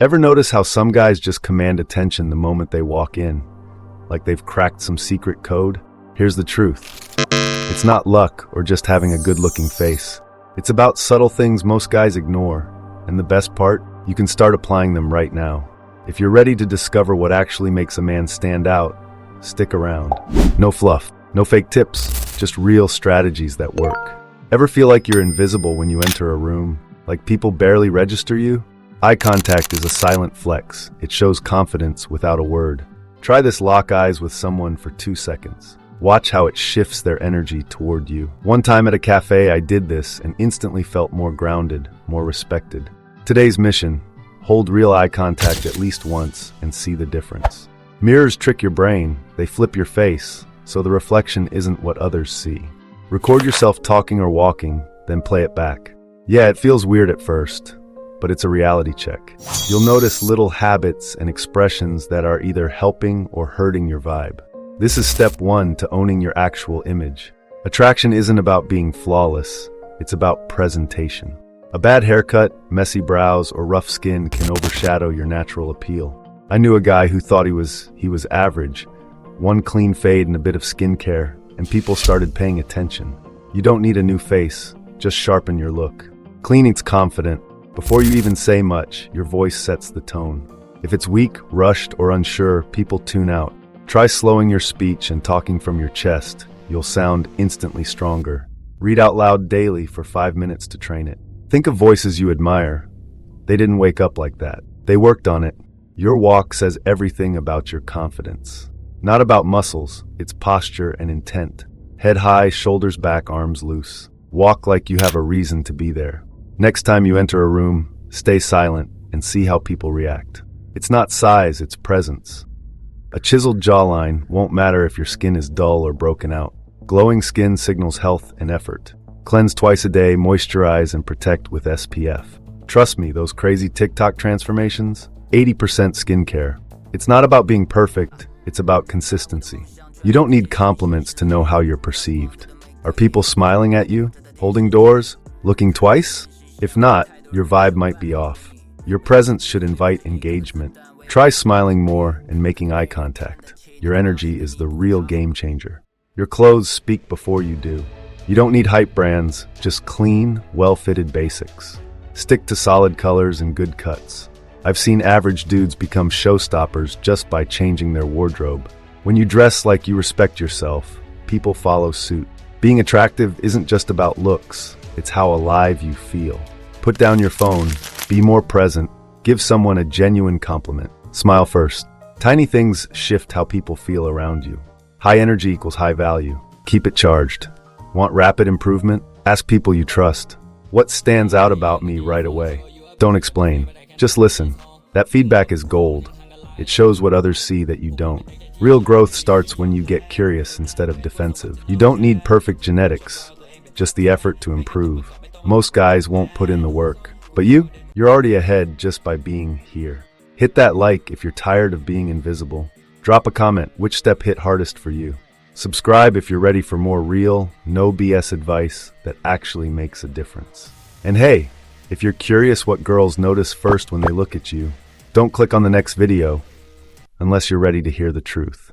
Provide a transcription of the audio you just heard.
Ever notice how some guys just command attention the moment they walk in? Like they've cracked some secret code? Here's the truth. It's not luck or just having a good-looking face. It's about subtle things most guys ignore. And the best part? You can start applying them right now. If you're ready to discover what actually makes a man stand out, stick around. No fluff, no fake tips, just real strategies that work. Ever feel like you're invisible when you enter a room? Like people barely register you? Eye contact is a silent flex. It shows confidence without a word. Try this: lock eyes with someone for 2 seconds. Watch how it shifts their energy toward you. One time at a cafe, I did this and instantly felt more grounded, more respected. Today's mission: hold real eye contact at least once and see the difference. Mirrors trick your brain. They flip your face, so the reflection isn't what others see. Record yourself talking or walking, then play it back. Yeah, it feels weird at first, but it's a reality check. You'll notice little habits and expressions that are either helping or hurting your vibe. This is step 1 to owning your actual image. Attraction isn't about being flawless, it's about presentation. A bad haircut, messy brows, or rough skin can overshadow your natural appeal. I knew a guy who thought he was average. One clean fade and a bit of skincare, and people started paying attention. You don't need a new face, just sharpen your look. Cleaning's confident. Before you even say much, your voice sets the tone. If it's weak, rushed, or unsure, people tune out. Try slowing your speech and talking from your chest. You'll sound instantly stronger. Read out loud daily for 5 minutes to train it. Think of voices you admire. They didn't wake up like that. They worked on it. Your walk says everything about your confidence. Not about muscles, it's posture and intent. Head high, shoulders back, arms loose. Walk like you have a reason to be there. Next time you enter a room, stay silent and see how people react. It's not size, it's presence. A chiseled jawline won't matter if your skin is dull or broken out. Glowing skin signals health and effort. Cleanse twice a day, moisturize, and protect with SPF. Trust me, those crazy TikTok transformations? 80% skincare. It's not about being perfect, it's about consistency. You don't need compliments to know how you're perceived. Are people smiling at you? Holding doors? Looking twice? If not, your vibe might be off. Your presence should invite engagement. Try smiling more and making eye contact. Your energy is the real game changer. Your clothes speak before you do. You don't need hype brands, just clean, well-fitted basics. Stick to solid colors and good cuts. I've seen average dudes become showstoppers just by changing their wardrobe. When you dress like you respect yourself, people follow suit. Being attractive isn't just about looks, it's how alive you feel. Put down your phone, be more present, give someone a genuine compliment. Smile first. Tiny things shift how people feel around you. High energy equals high value. Keep it charged. Want rapid improvement? Ask people you trust. What stands out about me right away? Don't explain. Just listen. That feedback is gold. It shows what others see that you don't. Real growth starts when you get curious instead of defensive. You don't need perfect genetics, just the effort to improve. Most guys won't put in the work, but you're already ahead just by being here. Hit that like if you're tired of being invisible. Drop a comment, which step hit hardest for you? Subscribe if you're ready for more real, no BS advice that actually makes a difference. And hey, if you're curious what girls notice first when they look at you, don't click on the next video unless you're ready to hear the truth.